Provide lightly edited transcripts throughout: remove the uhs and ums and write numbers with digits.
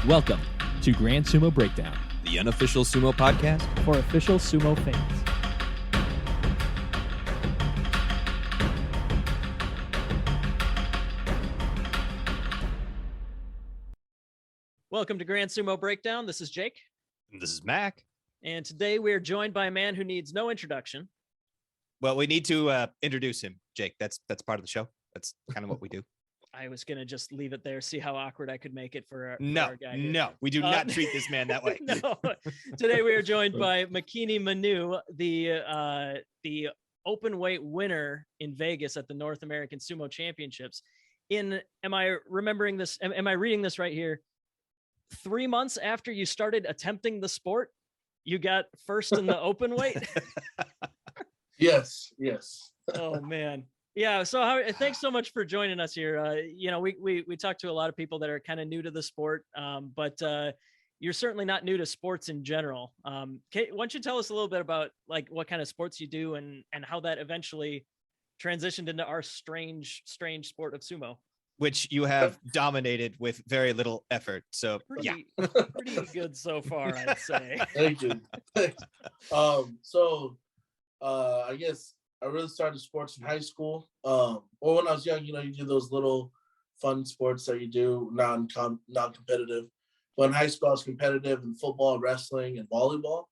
Welcome to Grand Sumo Breakdown, the unofficial sumo podcast for official sumo fans. Welcome to Grand Sumo Breakdown. This is Jake. And this is Mac. And today we are joined by a man who needs no introduction. Well, we need to introduce him, Jake. That's part of the show. That's kind of what we do. I was going to just leave it there, see how awkward I could make it for our guy here. No, we do not treat this man that way. No. Today we are joined by Makini Manu, the open weight winner in Vegas at the North American Sumo Championships. Am I remembering this? Am I reading this right here? 3 months after you started attempting the sport, you got first in the open weight? Yes. Oh, man. Yeah. So thanks so much for joining us here. We talk to a lot of people that are kind of new to the sport, but you're certainly not new to sports in general. Why don't you tell us a little bit about like what kind of sports you do and how that eventually transitioned into our strange sport of sumo, which you have dominated with very little effort. So pretty good so far, I'd say. Thank you. I guess I really started sports in high school. Or when I was young, you do those little fun sports that you do, non-competitive. But in high school, I was competitive in football, wrestling, and volleyball.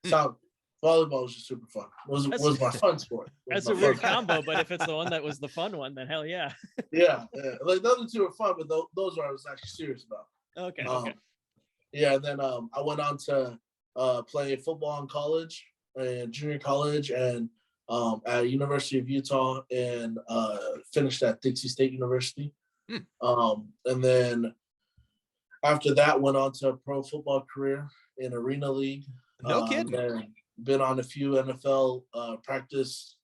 So volleyball was just super fun. It was my fun sport. That's a weird combo, but if it's the one that was the fun one, then hell yeah. Yeah. Like the other two were fun, but those I was actually serious about. Okay. Yeah, and then I went on to play football in college and junior college and at University of Utah and finished at Dixie State University. And then after that, went on to a pro football career in Arena League. No kidding. And been on a few NFL practice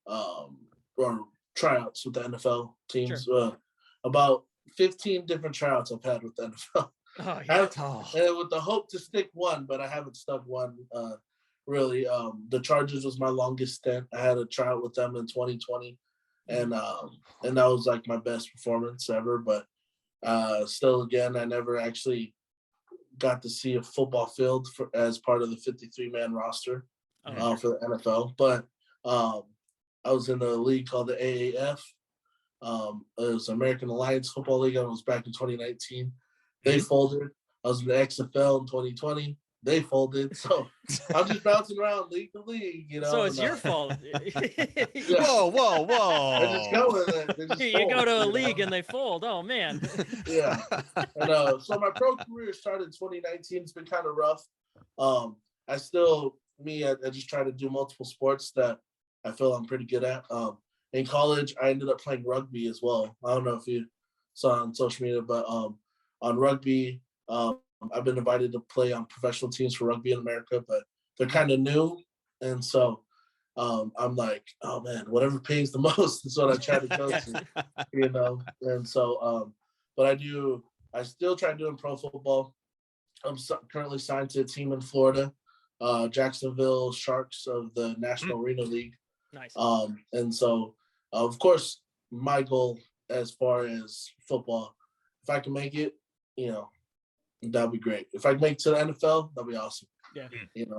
or tryouts with the NFL teams. Sure. About 15 different tryouts I've had with the NFL. Oh, yeah. And with the hope to stick one, but I haven't stuck one. Really, the Chargers was my longest stint. I had a tryout with them in 2020, and that was like my best performance ever. But still, again, I never actually got to see a football field as part of the 53-man roster for the NFL. But I was in a league called the AAF. It was American Alliance Football League. I was back in 2019. They folded. I was in the XFL in 2020. They folded, so I'm just bouncing around league to league, So it's your fault. Yeah. Whoa! I just go with it. You go to a league and they fold. Oh man. Yeah. And so my pro career started in 2019. It's been kind of rough. I just try to do multiple sports that I feel I'm pretty good at. In college, I ended up playing rugby as well. I don't know if you saw on social media, but on rugby. I've been invited to play on professional teams for rugby in America, but they're kind of new. And so I'm like, oh man, whatever pays the most is what I try to go to, And so, but I still try doing pro football. I'm currently signed to a team in Florida, Jacksonville Sharks of the National Arena League. Nice. And so, of course, my goal as far as football, if I can make it, that'd be great. If I can make it to the NFL, that'd be awesome. Yeah.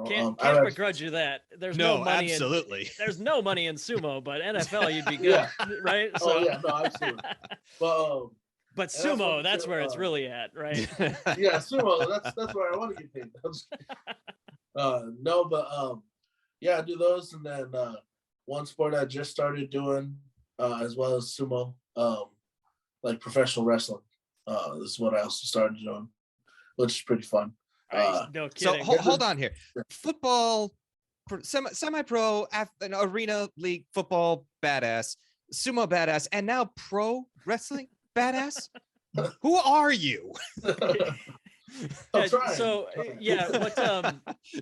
Can't begrudge you that. There's no money. Absolutely. There's no money in sumo, but NFL, you'd be good, right? So. Oh yeah, no, absolutely. But sumo, that's where it's really at, right? Yeah, sumo. That's where I want to get paid. I do those, and then one sport I just started doing, as well as sumo, like professional wrestling. This is what I also started doing, which is pretty fun. No kidding. So hold on here. Football, semi-pro, arena league football, badass, sumo badass, and now pro wrestling badass. Who are you?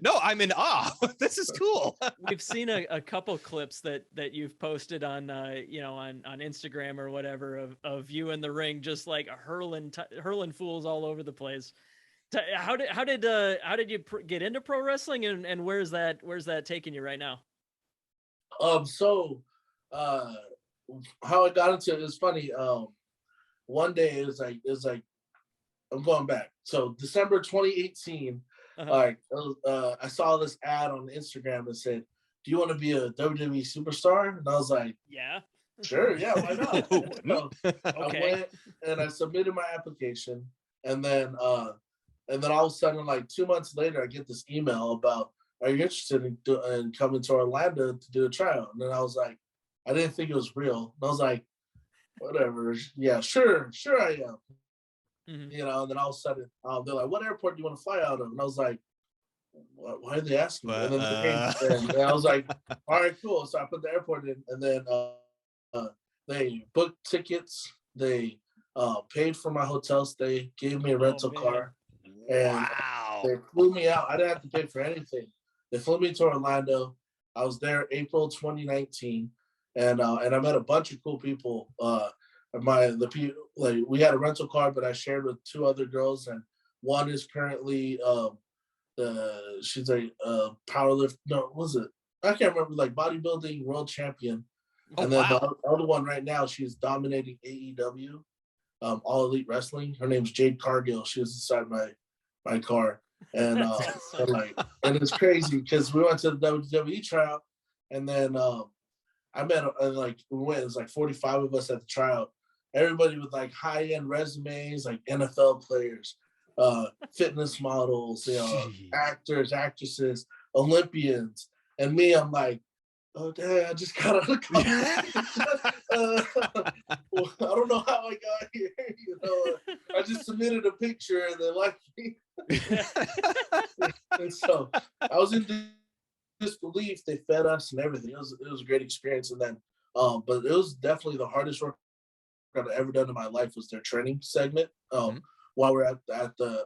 No, I'm in awe. This is cool. We've seen a couple clips that you've posted on on Instagram or whatever of you in the ring, just like hurling fools all over the place. How did you get into pro wrestling, and where's that taking you right now? How I got into it is funny. One day it was like I'm going back. So December 2018, I saw this ad on Instagram that said, "Do you want to be a WWE superstar?" And I was like, "Yeah, sure, yeah, why not?" So I okay." went and I submitted my application, and then all of a sudden, like 2 months later, I get this email about, "Are you interested in coming to Orlando to do a tryout?" And then I was like, I didn't think it was real. And I was like, whatever, yeah, sure I am. Mhm. You know, and then all of a sudden, they're like, "What airport do you want to fly out of?" And I was like, why are they asking me? And then they came, and I was like, all right, cool. So I put the airport in, and then they booked tickets. They paid for my hotel stay, gave me a rental car, and they flew me out. I didn't have to pay for anything. They flew me to Orlando. I was there April 2019, and I met a bunch of cool people. We had a rental car, but I shared with 2 other girls, and one is currently she's a powerlift. No, what was it? I can't remember. Like bodybuilding world champion. And then the other one right now, she's dominating AEW, All Elite Wrestling. Her name's Jade Cargill. She was inside my car, and and it's crazy because we went to the WWE tryout, and then I met we went. It was like 45 of us at the tryout. Everybody with like high-end resumes, like NFL players, fitness models, actors, actresses, Olympians, and me. I'm like, oh dang, I just got out of college. Well, I don't know how I got here. I just submitted a picture and they liked me. And so I was in disbelief. They fed us and everything. It was a great experience. And then, but it was definitely the hardest work I've ever done in my life was their training segment. While we're at the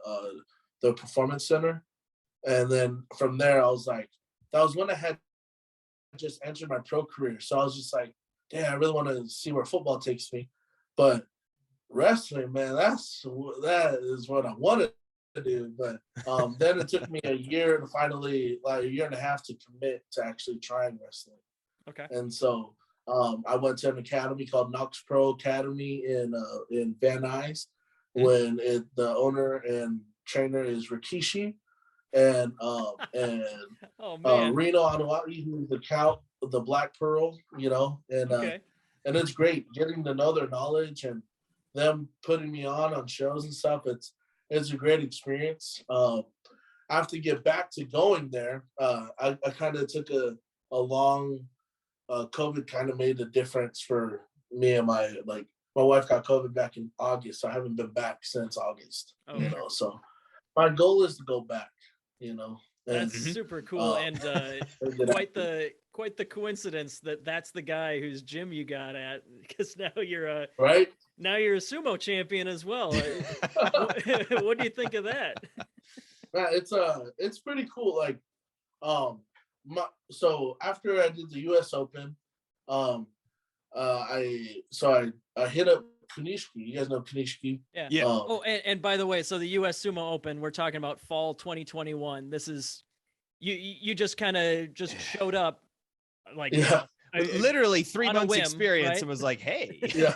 performance center, and then from there I was like, that was when I had just entered my pro career. So I was just like, damn, I really want to see where football takes me. But wrestling, man, that is what I wanted to do. But then it took me a year to finally, like a year and a half to commit to actually trying wrestling. Okay. And so I went to an academy called Knox Pro Academy in Van Nuys, when the owner and trainer is Rikishi, and Reno Anua'i, who's the Black Pearl, and it's great getting to know their knowledge and them putting me on shows and stuff. It's a great experience. I have to get back to going there. I kind of took a long COVID kind of made a difference for me and my wife got COVID back in August, so I haven't been back since August. So my goal is to go back. That's super cool, and quite the coincidence that's the guy whose gym you got at, because now you're a sumo champion as well. What do you think of that? It's pretty cool. Like, so after I did the U.S. Open, I hit up Kanishki. You guys know Kanishki? Yeah. And by the way, so the U.S. Sumo Open, we're talking about fall 2021. This is you just kind of just showed up, like literally 3 months whim, experience, right? and was like, hey, yeah.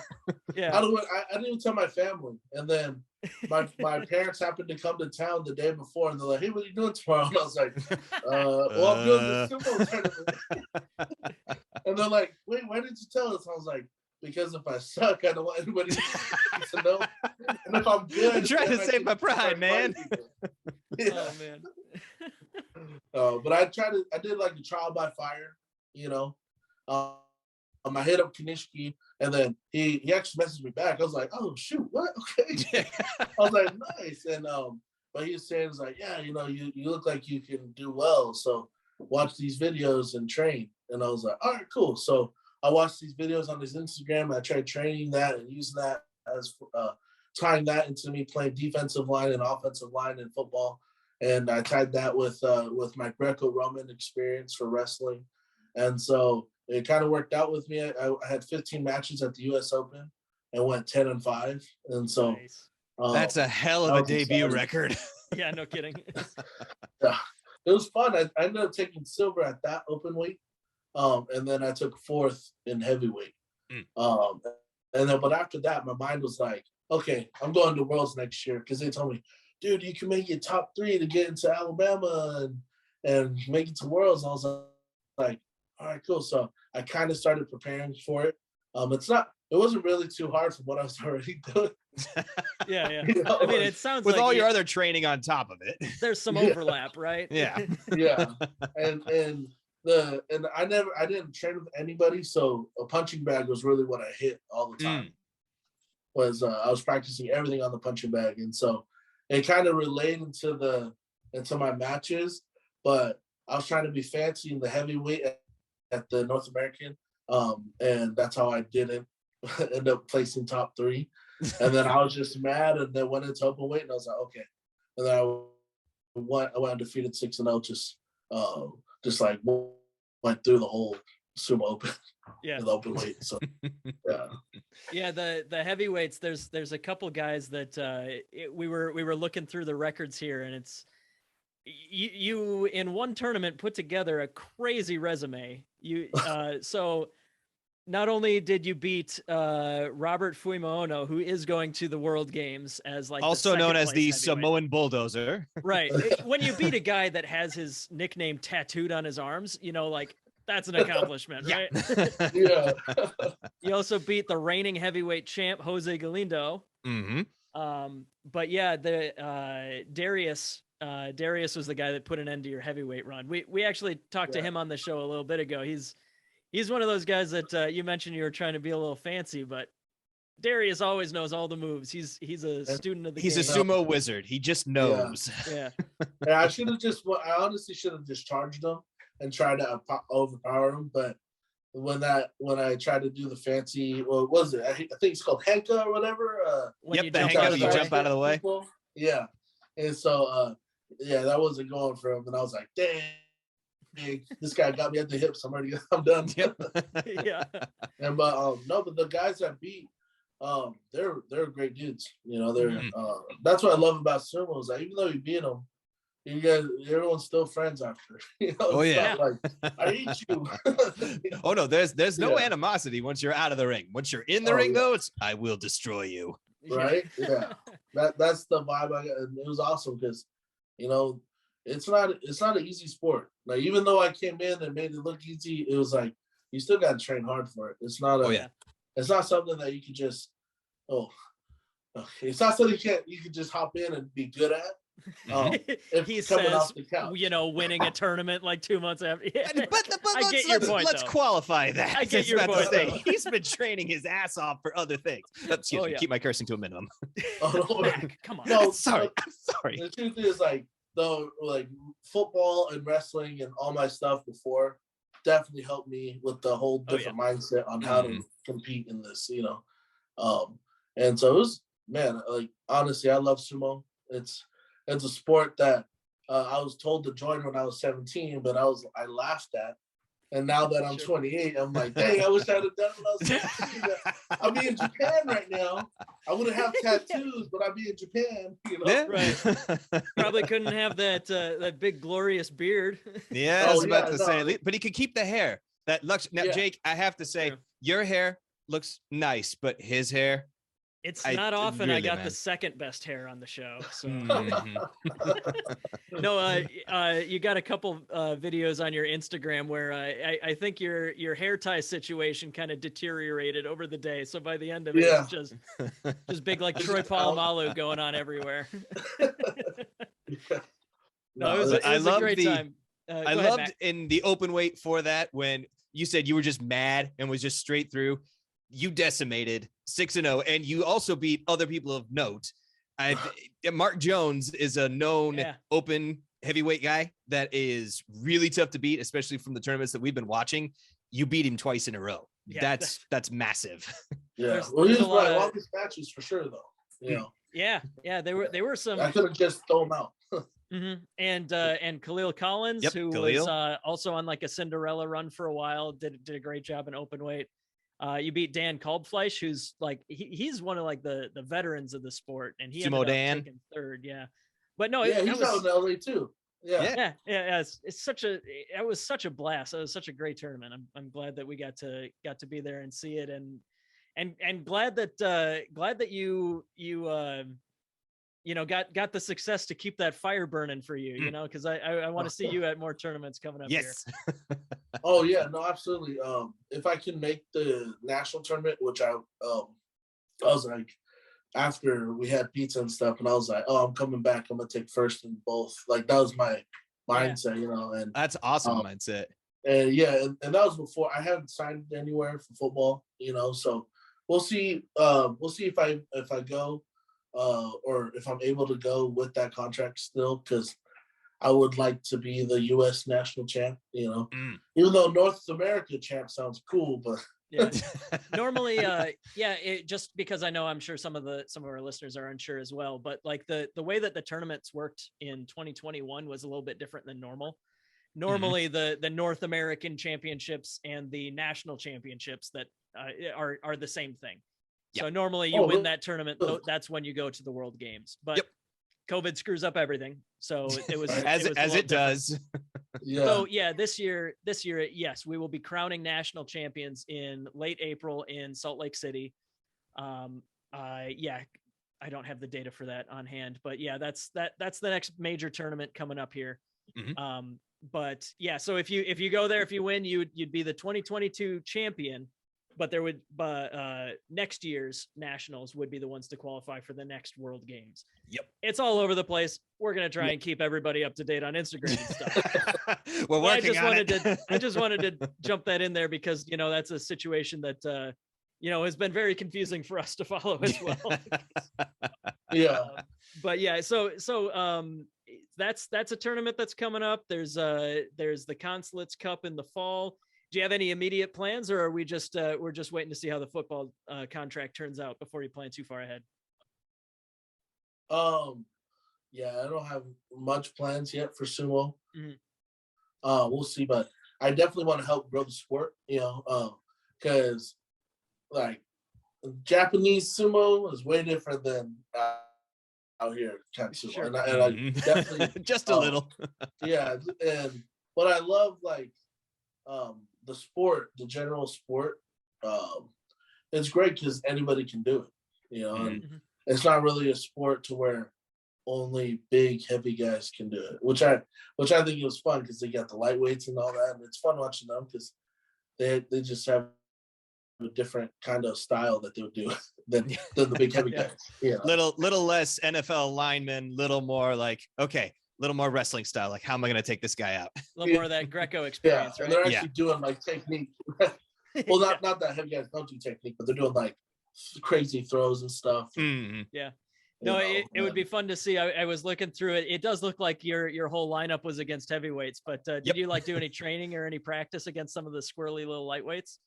I didn't even tell my family, and then my parents happened to come to town the day before, and they're like, "Hey, what are you doing tomorrow?" And I was like, "Well, I'm doing the sumo tournament." And they're like, "Wait, why did you tell us?" I was like, because if I suck, I don't want anybody to know. And if I'm good, I'm trying to save my pride, man. Oh man. But I did like the trial by fire, I hit up Kanishki, and then he actually messaged me back. I was like, oh shoot, what? Okay. I was like, nice. And but he was saying, it's like, yeah, you look like you can do well, so watch these videos and train. And I was like, all right, cool. So I watched these videos on his Instagram. I tried training that and using that as tying that into me playing defensive line and offensive line in football. And I tied that with my Greco-Roman experience for wrestling. And so it kind of worked out with me. I had 15 matches at the U.S. Open and went 10-5. And so that's a hell of a debut record. Yeah, no kidding. Yeah, it was fun. I ended up taking silver at that open weight. And then I took 4th in heavyweight. And then, but after that, my mind was like, okay, I'm going to Worlds next year because they told me, dude, you can make it top 3 to get into Alabama and make it to Worlds. I was like, all right, cool. So I kind of started preparing for it. It wasn't really too hard from what I was already doing. Yeah. You know, I mean, it sounds with like all your other training on top of it. there's some overlap, right? Yeah. Yeah. And I didn't train with anybody, so a punching bag was really what I hit all the time. Was I was practicing everything on the punching bag, and so it kind of relayed into my matches, but I was trying to be fancy in the heavyweight at the North American, and that's how I didn't end up placing top 3. And then I was just mad, and then went into open weight, and I was like, okay. And then I went undefeated 6-0, just like went through the whole Sumo Open. Yeah, the open weight. So yeah, the heavyweights. There's a couple guys that we were looking through the records here, and it's you in one tournament put together a crazy resume. So not only did you beat Robert Fuimaono, who is going to the World Games as like also known as the heavyweight. Samoan bulldozer, right? When you beat a guy that has his nickname tattooed on his arms, like that's an accomplishment, right? Yeah. You also beat the reigning heavyweight champ Jose Galindo. But yeah, the Darius was the guy that put an end to your heavyweight run. We actually talked to him on the show a little bit ago. He's one of those guys that you mentioned you were trying to be a little fancy, but Darius always knows all the moves. He's a student of the game. He's a sumo wizard. He just knows. Yeah. I honestly should have just charged him and tried to overpower him. But when I tried to do the fancy, what was it? I think it's called Henka or whatever. The Henka, you jump out of the way. Yeah. And so, that wasn't going for him. And I was like, dang. This guy got me at the hips. I'm done. Yep. Yeah. And but the guys that beat, they're great dudes. They're that's what I love about sumo is like even though you beat them, everyone's still friends after. Oh yeah. Like I hate you. Oh no, there's no animosity once you're out of the ring. Once you're in the ring though, it's I will destroy you. Right? Yeah. That's the vibe I got. And it was awesome because it's not an easy sport. Like even though I came in and made it look easy, it was like you still got to train hard for it. It's not it's not something that you can just it's not something you can just hop in and be good at. He says, winning a tournament like 2 months after. Yeah. But I get your point. Let's qualify that. I get your point. He's been training his ass off for other things. Excuse me. Keep my cursing to a minimum. Come on. No, I'm sorry. The truth is, football and wrestling and all my stuff before definitely helped me with the whole different mindset on how to compete in this. And so it was, man. Like honestly, I love sumo. It's a sport that I was told to join when I was 17, but I laughed at. And now that I'm 28, I'm like, dang, I wish I'd have done when I was 17. I'd be in Japan right now. I wouldn't have tattoos, but I'd be in Japan. Yeah. Right. Probably couldn't have that big glorious beard. Yeah, I was about to say, but he could keep the hair. That looks now, Jake. I have to say, your hair looks nice, but his hair. It's not often I got the second best hair on the show. So no, you got a couple videos on your Instagram where I think your hair tie situation kind of deteriorated over the day. So by the end of it, it's just big like Troy Polamalu going on everywhere. No, it was a great time. I loved in the open weight for that when you said you were just mad and was just straight through. You decimated 6-0, and you also beat other people of note. Mark Jones is a known open heavyweight guy that is really tough to beat, especially from the tournaments that we've been watching. You beat him twice in a row. Yeah, that's massive. Yeah, well, he's my longest matches for sure, though. Yeah, they were some. I could have just thrown them out. And Khalil Collins, who was also on like a Cinderella run for a while, did a great job in open weight. You beat Dan Kalbfleisch, who's like he's one of like the veterans of the sport, and he ended up taking third. Yeah, but no, he's out in LA too. Yeah. It was such a blast. It was such a great tournament. I'm glad that we got to be there and see it. And and glad that you know, got the success to keep that fire burning for you, you know, because I want to see you at more tournaments coming up here. Oh yeah, no, absolutely. If I can make the national tournament, which I was like, after we had pizza and stuff, and I was like, oh, I'm coming back. I'm gonna take first in both. Like that was my mindset, you know. And that's awesome mindset. And yeah, and that was before I haven't signed anywhere for football, you know. So we'll see. We'll see if I go, or if I'm able to go with that contract still, because I would like to be the U.S. national champ. You know, even though North America champ sounds cool, but yeah, normally, yeah, just because I know I'm sure some of our listeners are unsure as well, but like the way that the tournaments worked in 2021 was a little bit different than normal. Normally, the North American championships and the national championships that are the same thing. Yep. So normally you win that tournament. That's when you go to the World Games. But COVID screws up everything. So it was as it does. Yeah. So yeah, this year, yes, we will be crowning national champions in late April in Salt Lake City. Yeah, I don't have the data for that on hand, but yeah, that's the next major tournament coming up here. But yeah, so if you go there, if you win, you'd be the 2022 champion, but there would next year's nationals would be the ones to qualify for the next World Games. Yep. It's all over the place. We're going to try and keep everybody up to date on Instagram and stuff. We're working on it. I just wanted to jump that in there because, you know, that's a situation that, you know, has been very confusing for us to follow as well. Yeah. But yeah, so that's a tournament that's coming up. There's the Consulates Cup in the fall. Do you have any immediate plans, or are we just we're just waiting to see how the football contract turns out before you plan too far ahead? Yeah, I don't have much plans yet for sumo. We'll see, but I definitely want to help grow the sport, you know, because like Japanese sumo is way different than out here kind of sumo. Sure. And I definitely just a little. Yeah, and but I love like the sport, the general sport. It's great because anybody can do it, you know, and it's not really a sport to where only big heavy guys can do it, which I think is fun because they got the lightweights and all that, and it's fun watching them because they just have a different kind of style that they'll do than the big heavy guys. Yeah, little less NFL linemen, little more like little more wrestling style. Like, how am I going to take this guy out? A little more of that Greco experience, right? And they're actually doing like technique. Well, not that heavy guys don't do technique, but they're doing like crazy throws and stuff. Yeah. No, it would be fun to see. I was looking through it. It does look like your whole lineup was against heavyweights, but did you like do any training or any practice against some of the squirrely little lightweights?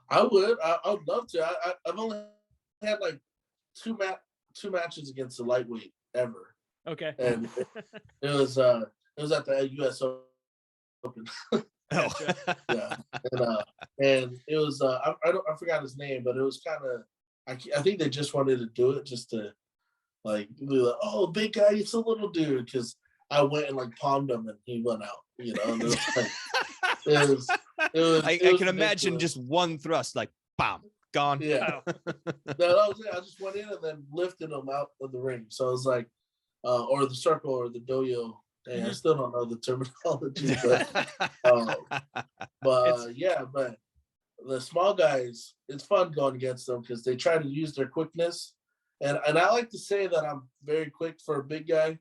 I would. I would love to. I've only had like two matches against the lightweight ever. Okay. And it was at the U.S. Open. Yeah. And it was I forgot his name, but it was kind of I think they just wanted to do it just to like be like, oh, big guy, it's a little dude, because I went and like palmed him and he went out, you know. And it was like, I can imagine just one thrust, like bam, gone. Yeah. That was it. I just went in and then lifted him out of the ring. So it was like or the circle or the doyo. And I still don't know the terminology, but yeah, but the small guys, it's fun going against them because they try to use their quickness, and I like to say that I'm very quick for a big guy,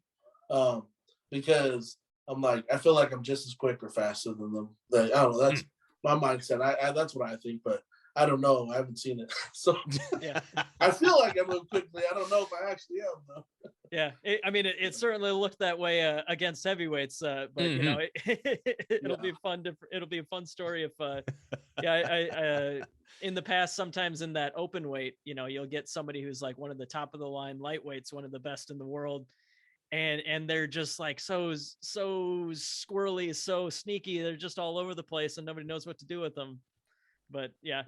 because I'm like I feel like I'm just as quick or faster than them. Like, I don't know, that's my mindset. I that's what I think, but I don't know. I haven't seen it, so yeah. I feel like I move quickly. I don't know if I actually am though. Yeah, it certainly looked that way against heavyweights, but you know, it'll be fun. It'll be a fun story if, I in the past, sometimes in that open weight, you know, you'll get somebody who's like one of the top of the line lightweights, one of the best in the world, and they're just like so squirrely, so sneaky. They're just all over the place, and nobody knows what to do with them. But yeah.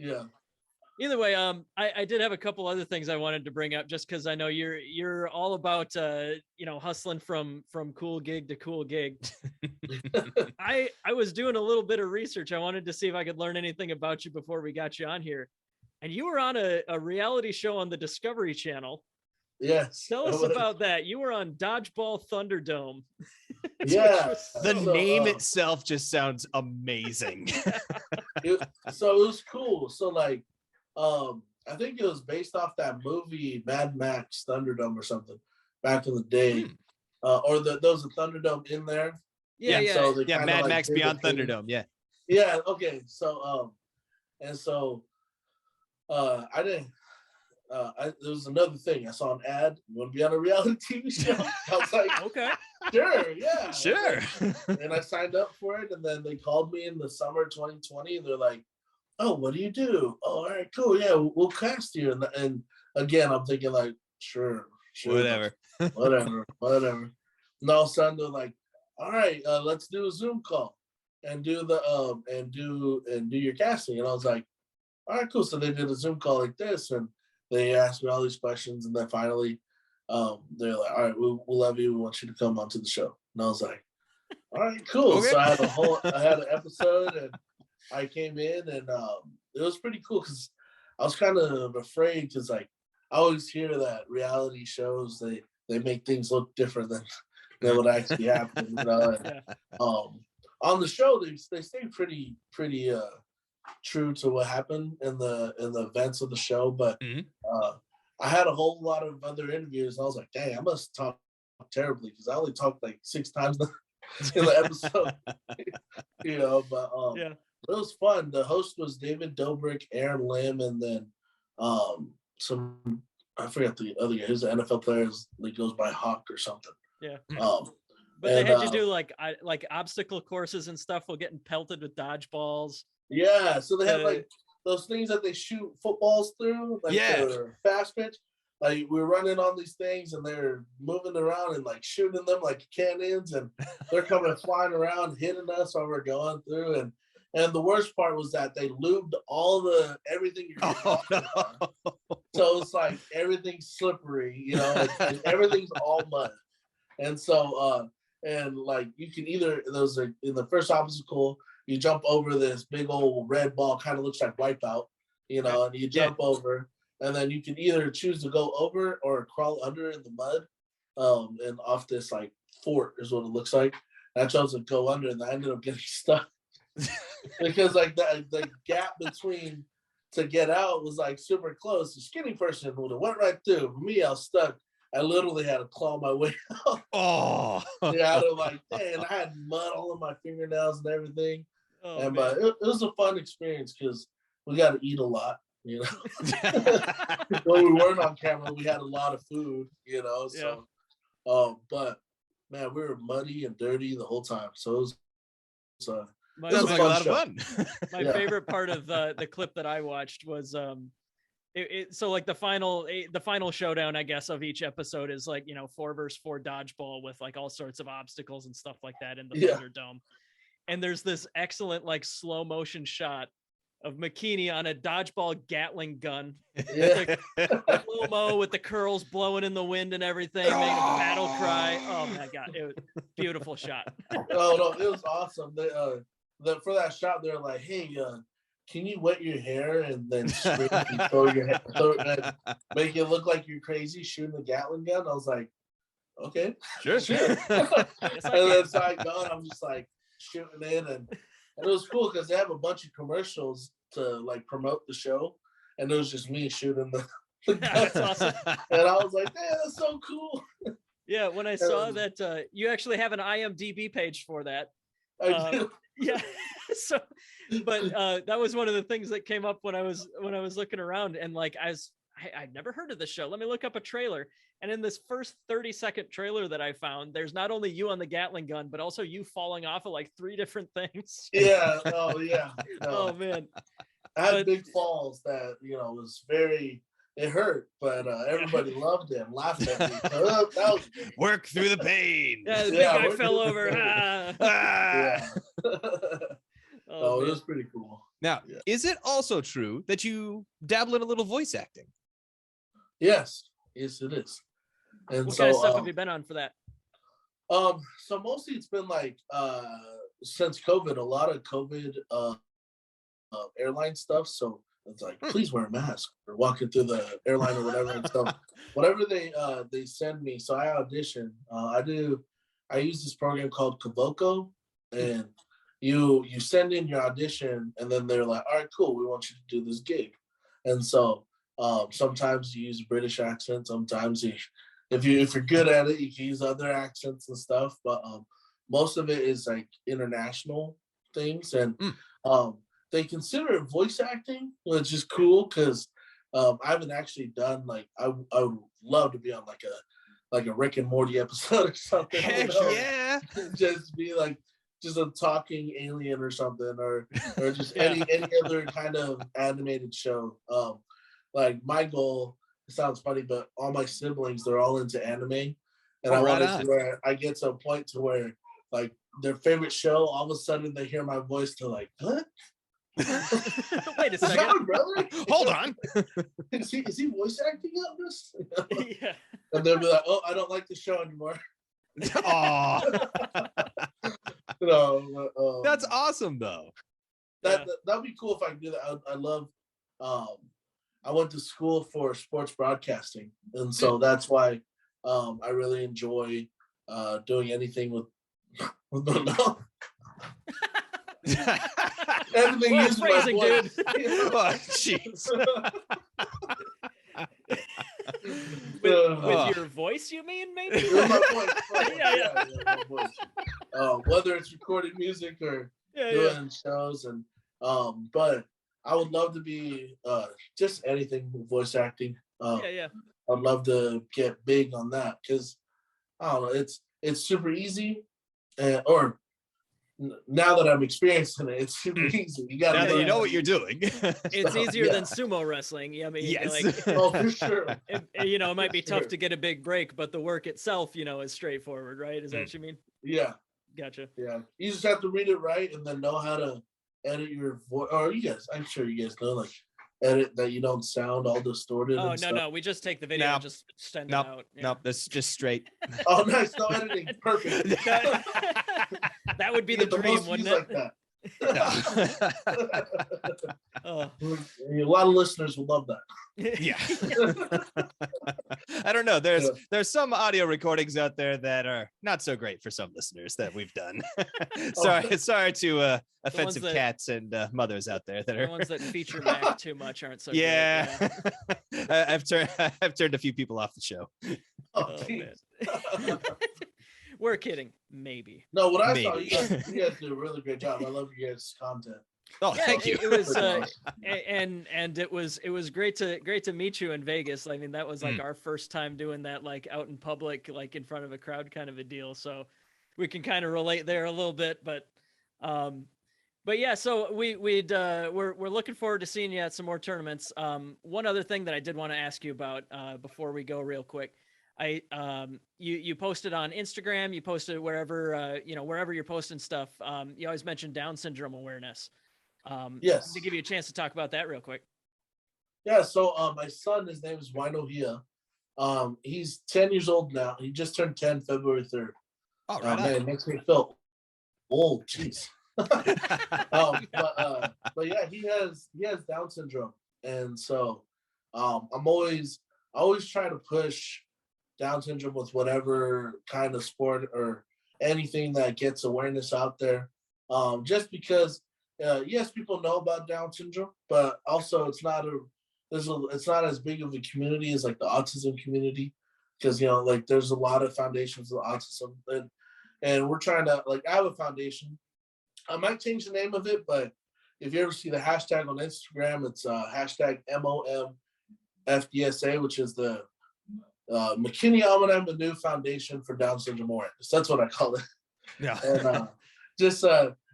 Either way, I did have a couple other things I wanted to bring up just because I know you're all about you know, hustling from cool gig to cool gig. I was doing a little bit of research. I wanted to see if I could learn anything about you before we got you on here. And you were on a reality show on the Discovery Channel. Yes. Tell us about that. You were on Dodgeball Thunderdome. Yeah. The name itself just sounds amazing. So it was cool. So like, I think it was based off that movie Mad Max Thunderdome or something back in the day. Or there was a Thunderdome in there. Yeah. So Mad Max Beyond Thunderdome. Yeah. Yeah. Okay. So and so I didn't. There was another thing. I saw an ad. You want to be on a reality TV show? I was like, okay, sure, yeah, sure. And I signed up for it. And then they called me in the summer 2020. And they're like, "Oh, what do you do? Oh, all right, cool. Yeah, we'll cast you." And again, I'm thinking like, sure, whatever. And all of a sudden they're like, "All right, let's do a Zoom call and do the and do your casting." And I was like, "All right, cool." So they did a Zoom call like this, and they asked me all these questions, and then finally, they're like, "All right, we love you. We want you to come onto the show." And I was like, "All right, cool." Okay. So I had an episode, and I came in, and it was pretty cool because I was kind of afraid because like I always hear that reality shows they make things look different than what actually happened. You know? And, on the show, they stay pretty true to what happened in the events of the show, but I had a whole lot of other interviews, and I was like, dang, I must talk terribly because I only talked like 6 times in the episode. You know, but it was fun. The host was David Dobrik, Aaron Lim, and then some, I forgot the other guy. He's an NFL player that goes by Hawk or something. Yeah. But they had you do like obstacle courses and stuff while getting pelted with dodgeballs. Yeah, so they have like those things that they shoot footballs through, like the fast pitch. Like we're running on these things, and they're moving around and like shooting them like cannons, and they're coming flying around, hitting us while we're going through. And the worst part was that they lubed everything you're on. So it's like everything's slippery, you know, and everything's all mud. And so and like you can either in the first obstacle, you jump over this big old red ball, kind of looks like Wipeout, you know, and you jump over, and then you can either choose to go over or crawl under in the mud, and off this like fort is what it looks like. And I chose to go under, and I ended up getting stuck because like the gap between to get out was like super close. The skinny person would have went right through. For me, I was stuck. I literally had to claw my way out. Oh, yeah, I was like, dang, I had mud all in my fingernails and everything. But it was a fun experience because we got to eat a lot, you know. When we weren't on camera, we had a lot of food, you know. So, but man, we were muddy and dirty the whole time. So it was sounds like a lot of fun. My favorite part of the clip that I watched was so like the final showdown, I guess, of each episode is like, you know, 4 versus 4 dodgeball with like all sorts of obstacles and stuff like that in the Thunderdome. And there's this excellent like slow motion shot of Makini on a dodgeball Gatling gun, like, slow-mo with the curls blowing in the wind and everything, making a battle cry. Oh my god, it was a beautiful shot. No, it was awesome. For that shot, they're like, "Hey, can you wet your hair and then scream and throw your hair, make it look like you're crazy shooting a Gatling gun?" I was like, "Okay, sure." And then so I go, and I'm just like shooting in, and it was cool because they have a bunch of commercials to like promote the show, and it was just me shooting the gun. That's awesome. And I was like, "Man, that's so cool." Yeah, when I saw that you actually have an IMDb page for that. I do. Yeah. So, but that was one of the things that came up when I was looking around, and like I'd never heard of this show. Let me look up a trailer. And in this first 30-second trailer that I found, there's not only you on the Gatling gun, but also you falling off of like 3 different things. Yeah. Oh yeah. No. Oh man. I had big falls that, you know, was it hurt, but everybody loved it and laughed at me. So that was work through the pain. Yeah, the big guy fell over. Yeah. Oh, it was pretty cool. Now, is it also true that you dabble in a little voice acting? Yes, it is. And what kind of stuff have you been on for that? So mostly it's been like since COVID, a lot of COVID airline stuff. So it's like, please wear a mask, or walking through the airline or whatever. And so whatever they send me, so I audition. I use this program called Kavoko, and you send in your audition, and then they're like, all right, cool, we want you to do this gig. And so sometimes you use British accent, sometimes if you're good at it, you can use other accents and stuff. But most of it is like international things, and they consider it voice acting, which is cool because I haven't actually done I would love to be on like a Rick and Morty episode or something. Heck yeah! Just be like just a talking alien or something, or just any other kind of animated show. Like my goal, it sounds funny, but all my siblings, they're all into anime, and I want it to where I get to a point to where like their favorite show, all of a sudden they hear my voice, they're like, what? Wait a second, my brother? Hold on. Is he voice acting on this? Yeah. And they'll be like, oh, I don't like the show anymore. Aw. That's awesome though. That'd be cool if I could do that. I love I went to school for sports broadcasting, and so that's why I really enjoy doing anything with my mouth. Everything Well, using my phrasing, voice. Oh, jeez. With your voice, you mean, maybe? With my voice. Yeah. My voice. Whether it's recording music or doing shows, and but I would love to be just anything with voice acting. I'd love to get big on that because I don't know, it's super easy, or now that I'm experiencing it, it's super easy. You got now that you know what you're doing. It's easier than sumo wrestling. I mean, yes. Oh, for sure. It might be tough to get a big break, but the work itself, is straightforward, right? Is that what you mean? Yeah. Gotcha. Yeah. You just have to read it right and then know how to edit your voice. Or I'm sure you guys know, like, edit that you don't sound all distorted. Oh, no. We just take the video and just send it out. Nope. That's just straight. Oh, nice. No editing. Perfect. That would be the dream, wouldn't it? Like that. A lot of listeners will love that. Yeah. I don't know. There's some audio recordings out there that are not so great for some listeners that we've done. Sorry to offensive cats and mothers out there that are the ones that feature Mac too much aren't so good. I've turned a few people off the show. Oh man. We're kidding, maybe. No, what I saw, you guys do a really great job. I love your guys' content. Oh, thank you. It was and it was great to meet you in Vegas. I mean, that was like our first time doing that, like out in public, like in front of a crowd, kind of a deal. So we can kind of relate there a little bit, but yeah. So we're looking forward to seeing you at some more tournaments. One other thing that I did want to ask you about before we go real quick. You posted on Instagram, you posted wherever you're posting stuff. You always mention Down syndrome awareness. Yes. To give you a chance to talk about that real quick. Yeah. So my son, his name is Wainohia. He's 10 years old now. He just turned 10 February 3rd. Oh, right. Man, it makes me feel old. Jeez. But yeah, he has Down syndrome, and so I always try to push Down syndrome with whatever kind of sport or anything that gets awareness out there. Just because, yes, people know about Down syndrome, but also it's not as big of a community as like the autism community, because like there's a lot of foundations of autism, and we're trying to, like, I have a foundation. I might change the name of it, but if you ever see the hashtag on Instagram, it's hashtag MOMFDSA, which is the Makini Manu Foundation for Down Syndrome Awareness. That's what I call it. Yeah. And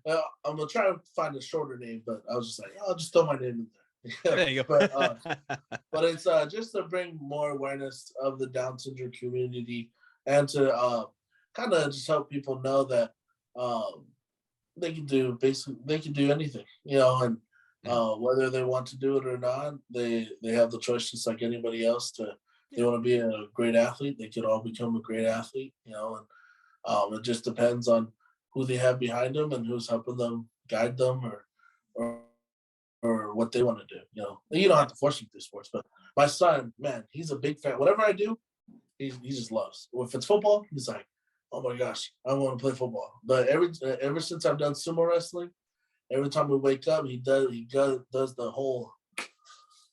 I'm gonna try to find a shorter name, but I was just like, I'll just throw my name in there. There you go. But it's just to bring more awareness of the Down syndrome community, and to kind of just help people know that they can do anything, and whether they want to do it or not, they have the choice, just like anybody else. They want to be a great athlete, they could all become a great athlete, and it just depends on who they have behind them and who's helping them, guide them, or or what they want to do. You don't have to force them to do sports, but my son, man, he's a big fan. Whatever I do, he just loves. If it's football, he's like, oh my gosh, I want to play football. But ever since I've done sumo wrestling, every time we wake up, he does the whole,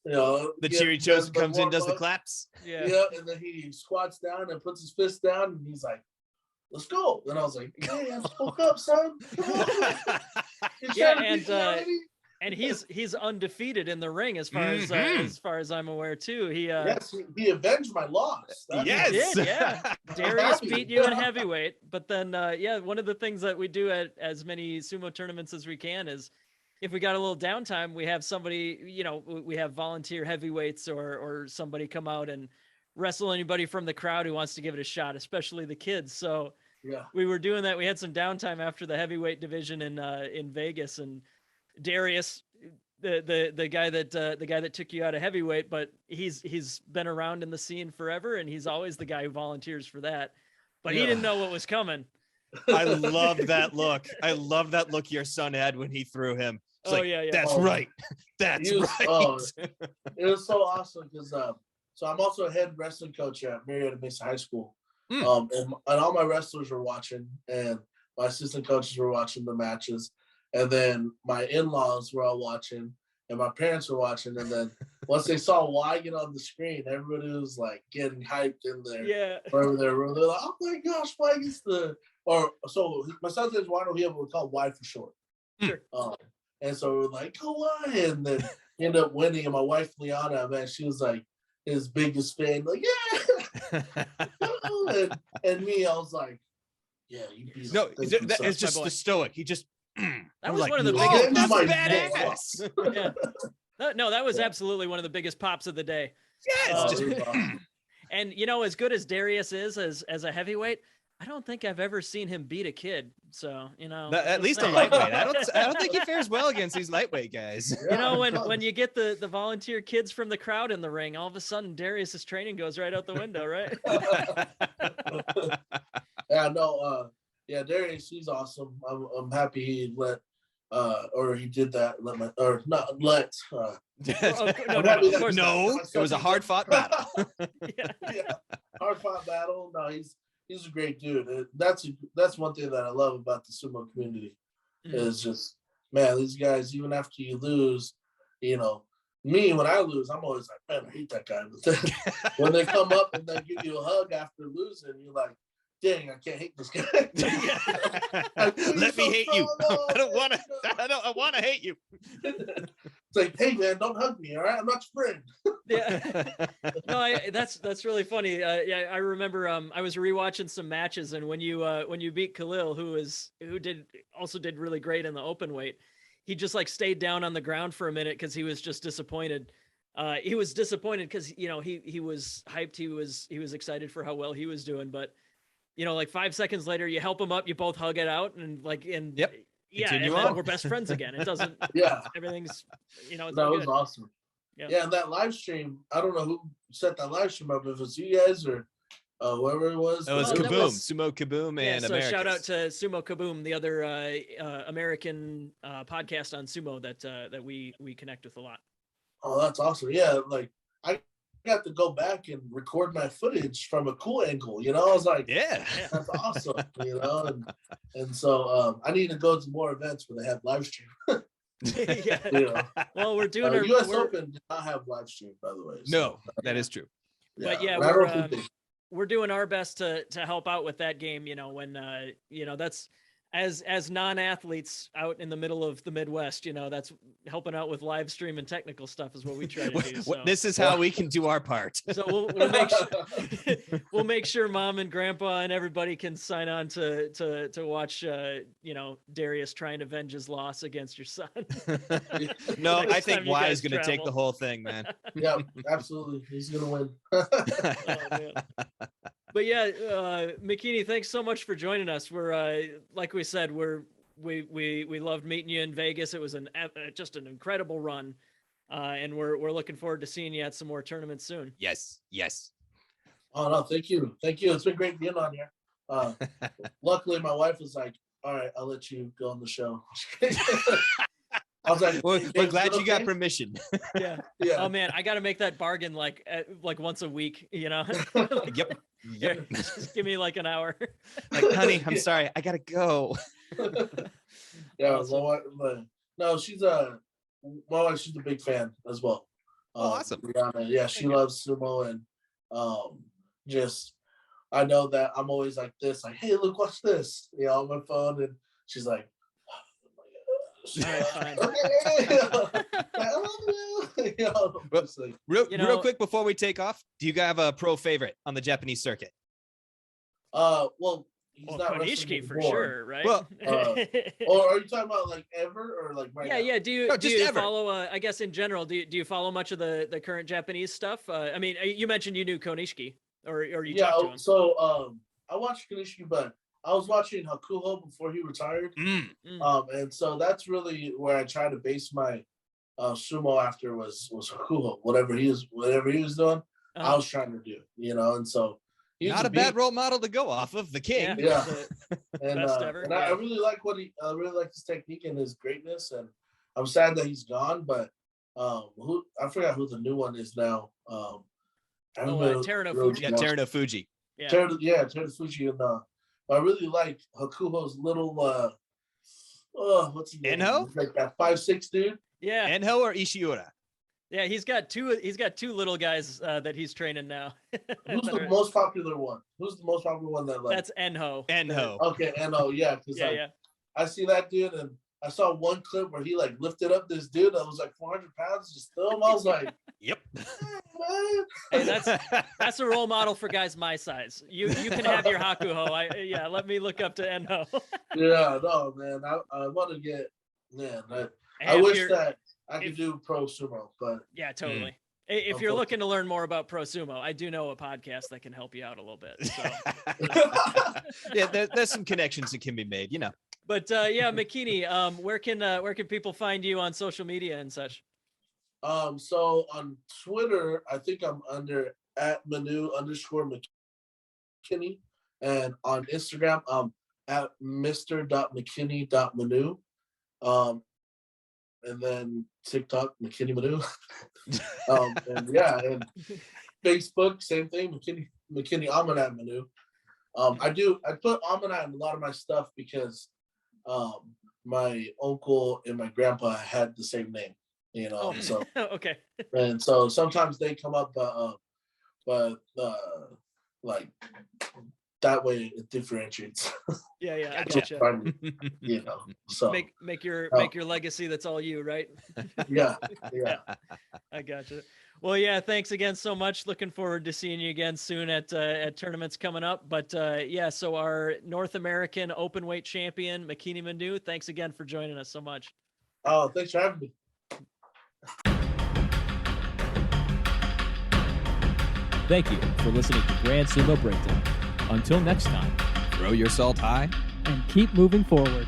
the cheery chosen comes in, does the claps. Yeah, and then he squats down and puts his fist down, and he's like, let's go. And I was like, hey, I spoke up, son. Come on. Yeah, and he's undefeated in the ring as far as I'm aware too. He avenged my loss. Yes, he did, yeah. Darius beat you in heavyweight, but then one of the things that we do at as many sumo tournaments as we can is if we got a little downtime, we have somebody, we have volunteer heavyweights or somebody come out and wrestle anybody from the crowd who wants to give it a shot, especially the kids. So we were doing that. We had some downtime after the heavyweight division in Vegas, and Darius, the guy that took you out of heavyweight, but he's been around in the scene forever, and he's always the guy who volunteers for that. But he didn't know what was coming. I love that look. I love that look your son had when he threw him. It's That's right. That's right. It was so awesome because so I'm also a head wrestling coach at Marietta Mesa High School. And all my wrestlers were watching, and my assistant coaches were watching the matches. And then my in-laws were all watching, and my parents were watching. And then once they saw Wygant on the screen, everybody was like getting hyped in there. Yeah. Wherever they're like, oh my gosh, Wygant's so my son's name is Wano. We call him Y for short. Sure. And so we're like, go Y, and then he ended up winning. And my wife Liana, man, she was like his biggest fan, like and me, I was like, yeah, you beat no, it's just the stoic. He just. That was one of the biggest. That's badass. Yeah. No, that was absolutely one of the biggest pops of the day. Yes. And as good as Darius is as a heavyweight, I don't think I've ever seen him beat a kid. So at least a lightweight. I don't think he fares well against these lightweight guys. When you get the volunteer kids from the crowd in the ring, all of a sudden Darius's training goes right out the window, right? Yeah, Darius, he's awesome. I'm happy he let he did that. It was a hard fought battle. Hard fought battle. No, he's a great dude. That's one thing that I love about the sumo community is just, man, these guys, even after you lose, me, when I lose, I'm always like, man, I hate that guy. But then when they come up and they give you a hug after losing, you're like, dang, I can't hate this guy. Let me hate you. I want to hate you. It's like, hey man, don't hug me, all right? I'm not your friend. Yeah. No, that's really funny. I remember I was rewatching some matches, and when you beat Khalil, who did really great in the open weight, he just like stayed down on the ground for a minute because he was just disappointed. He was disappointed because he was hyped, he was excited for how well he was doing, but like 5 seconds later, you help him up, you both hug it out, and yep. Yeah, and then we're best friends again. It doesn't. Everything's. It's that was good. awesome. Yeah, and that live stream. I don't know who set that live stream up. If it was you guys or whoever it was. It was Kaboom, Sumo Kaboom, and so Americas. Shout out to Sumo Kaboom, the other American podcast on sumo that we connect with a lot. Oh, that's awesome! Yeah, like I got to go back and record my footage from a cool angle. I was like, yeah, that's awesome. And so I need to go to more events where they have live stream. Well, we're doing our US Open did not have live stream, by the way. So, no, that is true. But we're doing our best to help out with that game. When that's as non-athletes out in the middle of the Midwest, that's helping out with live stream and technical stuff is what we try to do. So. This is how we can do our part. So we'll make sure Mom and Grandpa and everybody can sign on to watch Darius try and avenge his loss against your son. No, I think Y is going to take the whole thing, man. Yeah, absolutely. He's going to win. But yeah, Makini, thanks so much for joining us. We're like we said, we loved meeting you in Vegas. It was just an incredible run, and we're looking forward to seeing you at some more tournaments soon. Yes. Oh no, thank you. It's been great being on here. Luckily, my wife was like, "All right, I'll let you go on the show." I was like, We're "Hey, glad is it you got okay?" permission. Yeah. Yeah. Oh man, I got to make that bargain like once a week. Yep. Here, just give me like an hour. Like, honey, I'm Yeah. sorry, I gotta go. Yeah, Awesome. no, my wife. She's a big fan as well. Awesome. Rihanna, yeah, she Okay. loves sumo, and just I know that I'm always like this, like, hey, look, watch this, on my phone, and she's like, All right, fine. Well, it's like, real quick before we take off, do you have a pro favorite on the Japanese circuit? well, he's Well, not wrestling Konishiki for anymore. sure, right? Well, Or are you talking about like ever or like right now? yeah. Do you No, do just you ever. follow? I guess in general, do you follow much of the current Japanese stuff? I mean, you mentioned you knew Konishiki, or you Yeah, talked to him. so I watched Kanishiki, but I was watching Hakuho before he retired. Mm. And so that's really where I tried to base my sumo after was Hakuho. Whatever he was doing, I was trying to do, and so he was Not a bad role model to go off of, the king. Yeah. The and best ever. and I really like I really like his technique and his greatness, and I'm sad that he's gone, but I forgot who the new one is now. Teruno Fuji. Yeah, Teruno Fuji. Yeah. Teruno Fuji, and I really like Hakuho's little what's his name? Enho? He's like that 5'6" dude. Yeah. Enho or Ishiura? Yeah, he's got two little guys that he's training now. Who's the most popular one? Who's the most popular one that like? That's Enho. Enho. Okay, Enho, yeah, because I see that dude, and I saw one clip where he like lifted up this dude that was like 400 pounds, just threw him. I was like, Yep. man. Hey, that's a role model for guys my size. You can have your Hakuho. Let me look up to Enho. Yeah, no, man. I want to get, man. I wish that I could do pro sumo, but yeah, totally. If you're looking to learn more about pro sumo, I do know a podcast that can help you out a little bit. So. Yeah, there's some connections that can be made, But Makini, where can people find you on social media and such? So on Twitter, I think I'm under @Manu_McKinney, and on Instagram, at Mr.McKinney.Manu, and then TikTok, Makini Manu, and Facebook, same thing, McKinney Amanat Manu. I put Amanat in a lot of my stuff because my uncle and my grandpa had the same name, so okay. And so sometimes they come up, but like that way it differentiates. Yeah, I Gotcha. gotcha. So make your legacy that's all you, right? yeah. I gotcha. Well, yeah, thanks again so much. Looking forward to seeing you again soon at tournaments coming up. But so our North American open weight champion, Makini Manu, thanks again for joining us so much. Oh, thanks for having me. Thank you for listening to Grand Sumo Breakdown. Until next time, Throw your salt high. and keep moving forward.